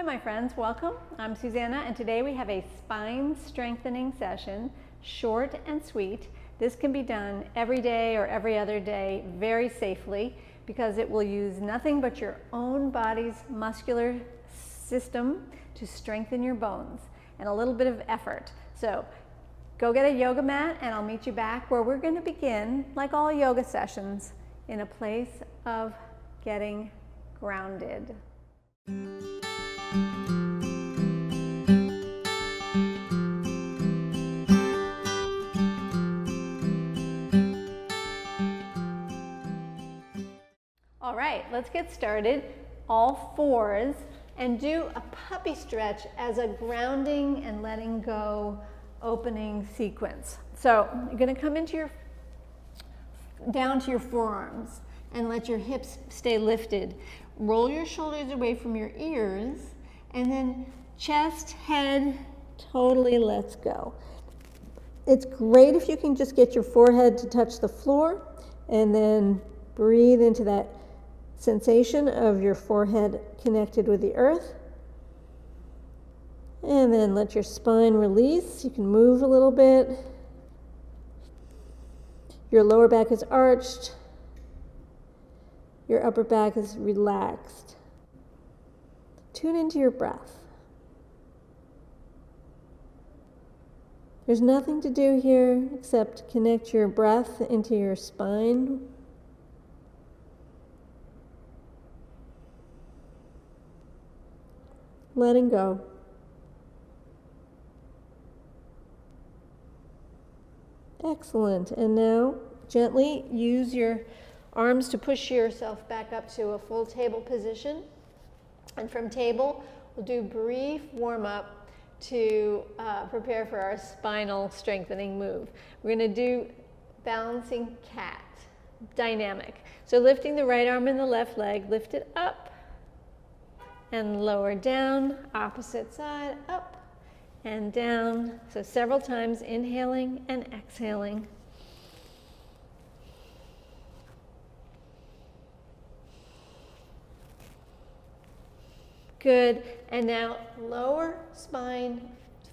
Hi my friends, welcome. I'm Susannah and today we have a spine strengthening session, short and sweet. This can be done every day or every other day very safely because it will use nothing but your own body's muscular system to strengthen your bones and a little bit of effort. So go get a yoga mat and I'll meet you back where we're going to begin, like all yoga sessions, in a place of getting grounded. All right, let's get started. All fours, and do a puppy stretch as a grounding and letting go opening sequence. So you're going to come into down to your forearms and let your hips stay lifted. Roll your shoulders away from your ears and then chest, head, totally lets go. It's great if you can just get your forehead to touch the floor and then breathe into that sensation of your forehead connected with the earth. And then let your spine release. You can move a little bit. Your lower back is arched. Your upper back is relaxed. Tune into your breath. There's nothing to do here except connect your breath into your spine. Letting go. Excellent. And now gently use your arms to push yourself back up to a full table position. And from table, we'll do brief warm-up to prepare for our spinal strengthening move. We're going to do balancing cat, dynamic. So lifting the right arm and the left leg, lift it up and lower down, opposite side, up and down. So several times, inhaling and exhaling. Good, and now lower spine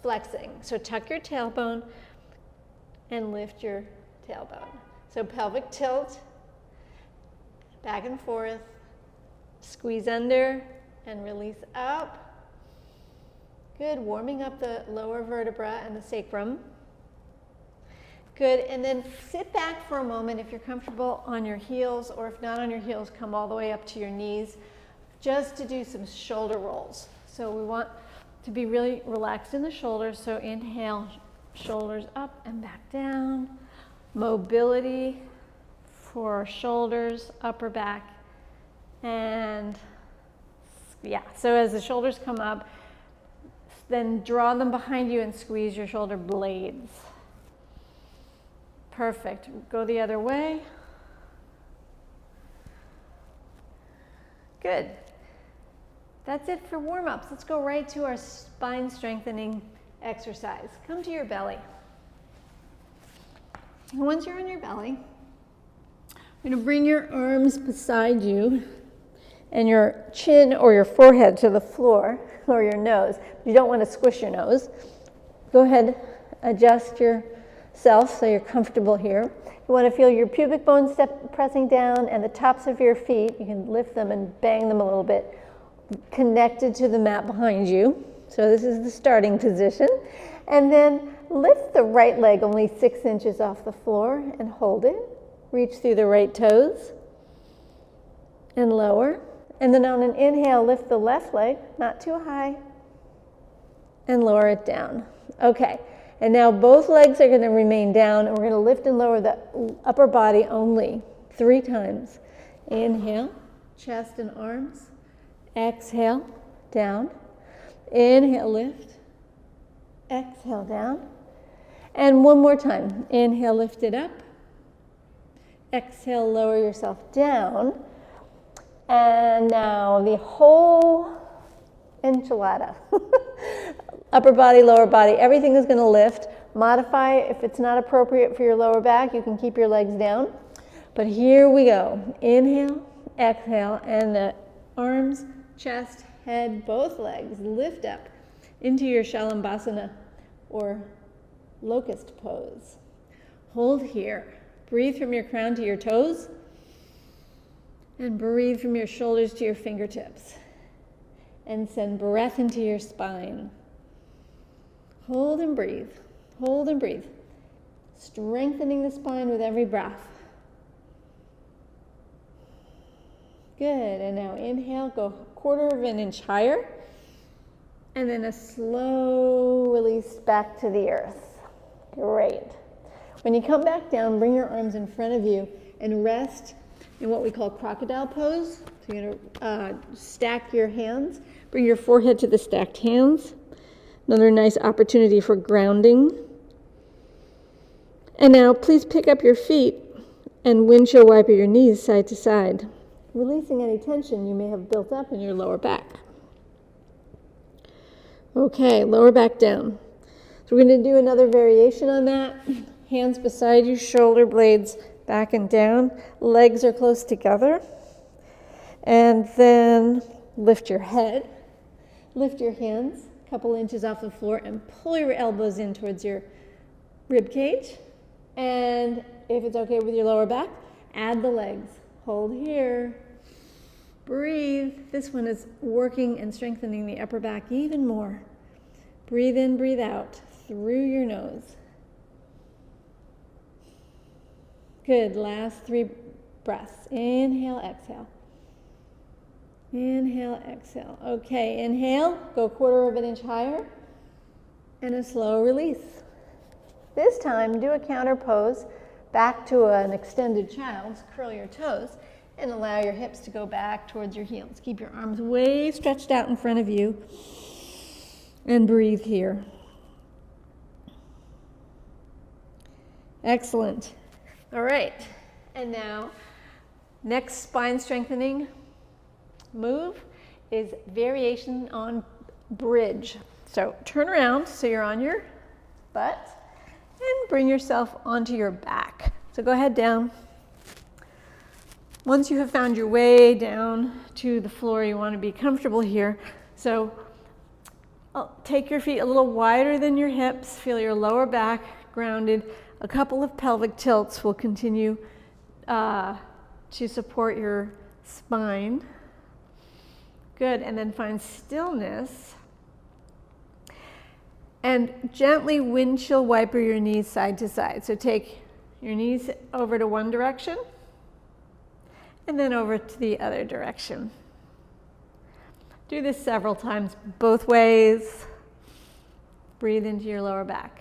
flexing. So tuck your tailbone and lift your tailbone. So pelvic tilt, back and forth, squeeze under and release up. Good, warming up the lower vertebra and the sacrum. Good, and then sit back for a moment if you're comfortable on your heels, or if not on your heels, come all the way up to your knees, just to do some shoulder rolls. So we want to be really relaxed in the shoulders, so inhale, shoulders up and back down. Mobility for shoulders, upper back, and yeah, so as the shoulders come up, then draw them behind you and squeeze your shoulder blades. Perfect. Go the other way. Good. That's it for warm-ups. Let's go right to our spine strengthening exercise. Come to your belly. And once you're on your belly, you're going to bring your arms beside you and your chin or your forehead to the floor, or your nose. You don't want to squish your nose. Go ahead, adjust yourself so you're comfortable here. You want to feel your pubic bone pressing down and the tops of your feet. You can lift them and bang them a little bit, connected to the mat behind you. So this is the starting position. And then lift the right leg only 6 inches off the floor and hold it. Reach through the right toes and lower. And then on an inhale, lift the left leg, not too high, and lower it down. Okay, and now both legs are going to remain down, and we're going to lift and lower the upper body only 3 times. Inhale, chest and arms. Exhale, down. Inhale, lift. Exhale, down. And one more time. Inhale, lift it up. Exhale, lower yourself down. And now the whole enchilada. Upper body, lower body, everything is going to lift. Modify if it's not appropriate for your lower back. You can keep your legs down. But here we go. Inhale, exhale, and the arms, chest, head, both legs, lift up into your Shalambhasana or locust pose. Hold here. Breathe from your crown to your toes, and breathe from your shoulders to your fingertips. And send breath into your spine. Hold and breathe. Hold and breathe. Strengthening the spine with every breath. Good, and now inhale, go 1/4 of an inch higher, and then a slow release back to the earth. Great. When you come back down, bring your arms in front of you and rest in what we call crocodile pose. So you're gonna stack your hands, bring your forehead to the stacked hands. Another nice opportunity for grounding. And now please pick up your feet and windshield wiper your knees side to side, releasing any tension you may have built up in your lower back. Okay, lower back down. So we're going to do another variation on that. Hands beside you, shoulder blades back and down. Legs are close together. And then lift your head. Lift your hands a couple inches off the floor and pull your elbows in towards your rib cage. And if it's okay with your lower back, add the legs. Hold here. Breathe. This one is working and strengthening the upper back even more. Breathe in, breathe out through your nose. Good. Last 3 breaths. Inhale, exhale. Inhale, exhale. Okay, inhale. Go 1/4 of an inch higher. And a slow release. This time, do a counter pose back to an extended child's. Curl your toes and allow your hips to go back towards your heels. Keep your arms way stretched out in front of you and breathe here. Excellent. All right, and now next spine strengthening move is variation on bridge. So turn around so you're on your butt and bring yourself onto your back. So go ahead down. Once you have found your way down to the floor, you want to be comfortable here. So take your feet a little wider than your hips. Feel your lower back grounded. A couple of pelvic tilts will continue to support your spine. Good, and then find stillness. And gently windshield wiper your knees side to side. So take your knees over to one direction and then over to the other direction. Do this several times, both ways. Breathe into your lower back.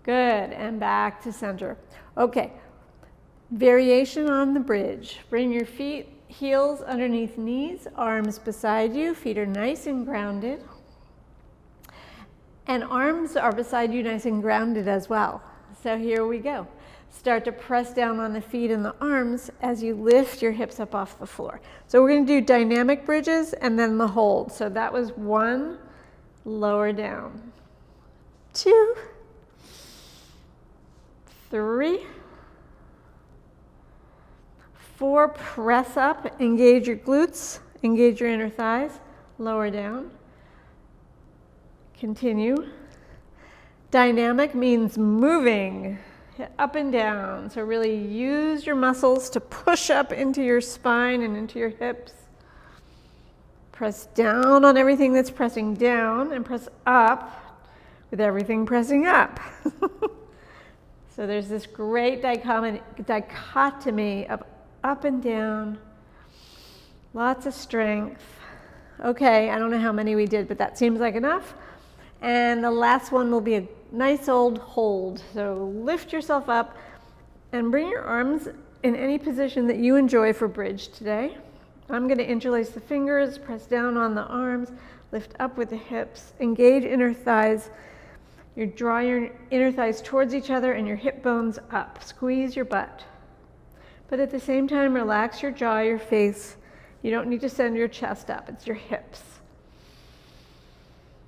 Good, and back to center. Okay, variation on the bridge. Bring your feet, heels underneath knees, arms beside you. Feet are nice and grounded. And arms are beside you nice and grounded as well. So here we go. Start to press down on the feet and the arms as you lift your hips up off the floor. So we're going to do dynamic bridges and then the hold. So that was 1, lower down. 2, 3, 4, press up, engage your glutes, engage your inner thighs, lower down. Continue. Dynamic means moving up and down. So really use your muscles to push up into your spine and into your hips. Press down on everything that's pressing down and press up with everything pressing up. So there's this great dichotomy of up and down, lots of strength. Okay, I don't know how many we did, but that seems like enough. And the last one will be a nice old hold. So lift yourself up and bring your arms in any position that you enjoy for bridge today. I'm going to interlace the fingers, press down on the arms, lift up with the hips, engage inner thighs. You draw your inner thighs towards each other and your hip bones up. Squeeze your butt. But at the same time, relax your jaw, your face. You don't need to send your chest up. It's your hips.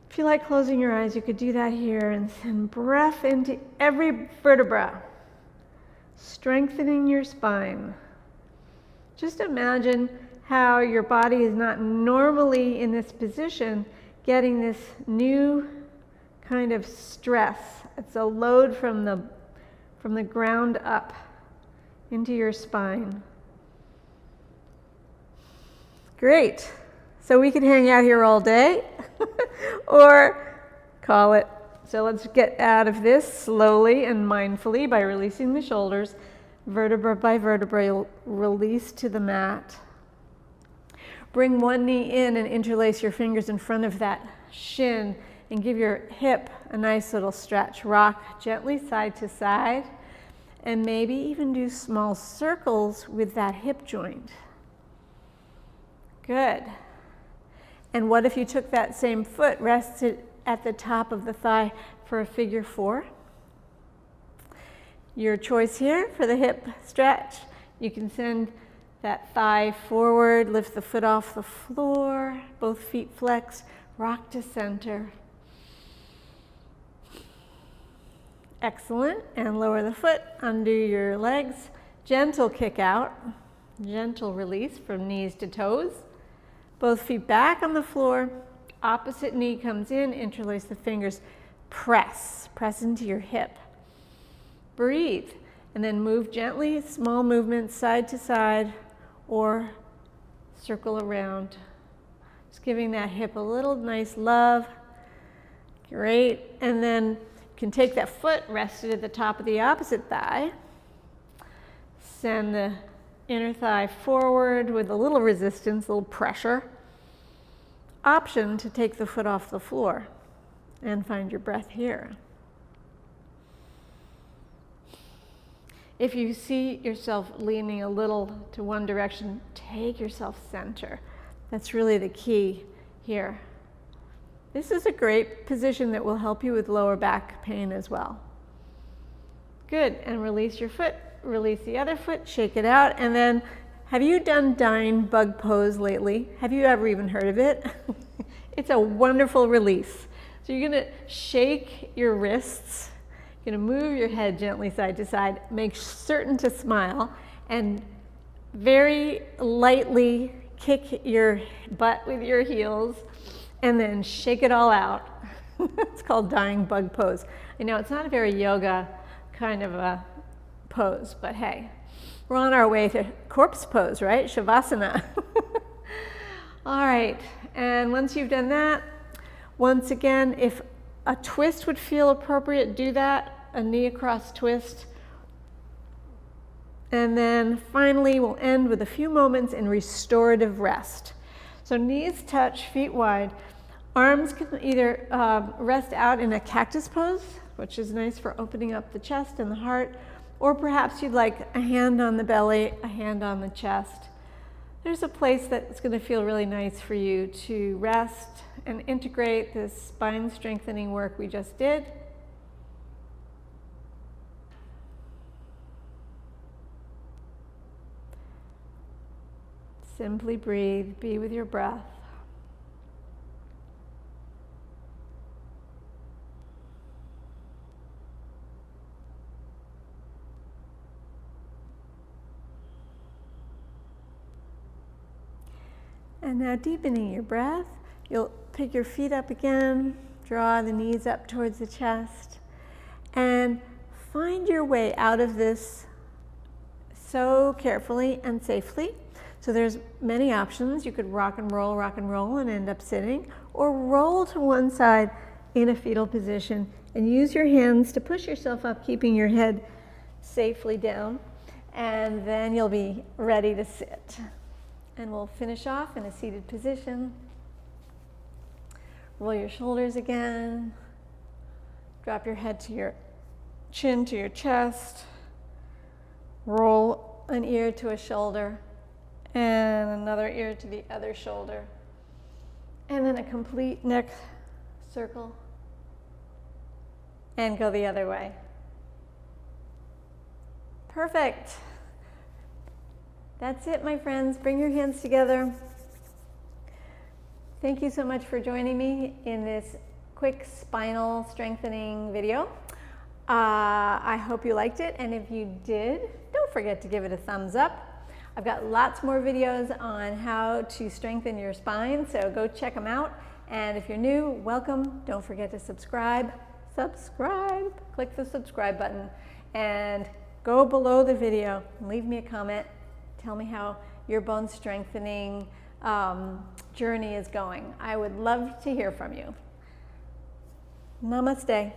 If you like closing your eyes, you could do that here and send breath into every vertebra, strengthening your spine. Just imagine how your body is not normally in this position, getting this new kind of stress. It's a load from the ground up into your spine. Great. So we could hang out here all day or call it. So let's get out of this slowly and mindfully by releasing the shoulders, vertebra by vertebra, release to the mat. Bring one knee in and interlace your fingers in front of that shin and give your hip a nice little stretch. Rock gently side to side and maybe even do small circles with that hip joint. Good. And what if you took that same foot, rested at the top of the thigh for a figure 4? Your choice here for the hip stretch. You can send that thigh forward, lift the foot off the floor, both feet flex, rock to center. Excellent. And lower the foot, undo your legs, gentle kick out, gentle release from knees to toes. Both feet back on the floor, opposite knee comes in, interlace the fingers, press into your hip. Breathe, and then move gently, small movements side to side or circle around. Just giving that hip a little nice love. Great, and then you can take that foot rested at the top of the opposite thigh. Send the inner thigh forward with a little resistance, a little pressure. Option to take the foot off the floor and find your breath here. If you see yourself leaning a little to one direction, take yourself center. That's really the key here. This is a great position that will help you with lower back pain as well. Good, and release your foot, release the other foot, shake it out, and then have you done dying bug pose lately? Have you ever even heard of it? It's a wonderful release. So you're gonna shake your wrists, you're gonna move your head gently side to side, make certain to smile, and very lightly kick your butt with your heels, and then shake it all out. It's called dying bug pose. I know it's not a very yoga kind of a pose, but hey, we're on our way to corpse pose, right? Shavasana. All right, and once you've done that, once again, if a twist would feel appropriate, do that, a knee across twist. And then finally, we'll end with a few moments in restorative rest. So knees touch, feet wide. Arms can either rest out in a cactus pose, which is nice for opening up the chest and the heart, or perhaps you'd like a hand on the belly, a hand on the chest. There's a place that's going to feel really nice for you to rest and integrate this spine strengthening work we just did. Simply breathe, be with your breath. And now deepening your breath, you'll pick your feet up again, draw the knees up towards the chest, and find your way out of this so carefully and safely. So there's many options. You could rock and roll and end up sitting, or roll to one side in a fetal position and use your hands to push yourself up, keeping your head safely down, and then you'll be ready to sit. And we'll finish off in a seated position. Roll your shoulders again. Drop your head to your chin to your chest. Roll an ear to a shoulder and another ear to the other shoulder. And then a complete neck circle. And go the other way. Perfect. That's it, my friends. Bring your hands together. Thank you so much for joining me in this quick spinal strengthening video. I hope you liked it, and if you did, don't forget to give it a thumbs up. I've got lots more videos on how to strengthen your spine, so go check them out. And if you're new, welcome. Don't forget to subscribe. Click the subscribe button and go below the video and leave me a comment. Tell me how your bone strengthening journey is going. I would love to hear from you. Namaste.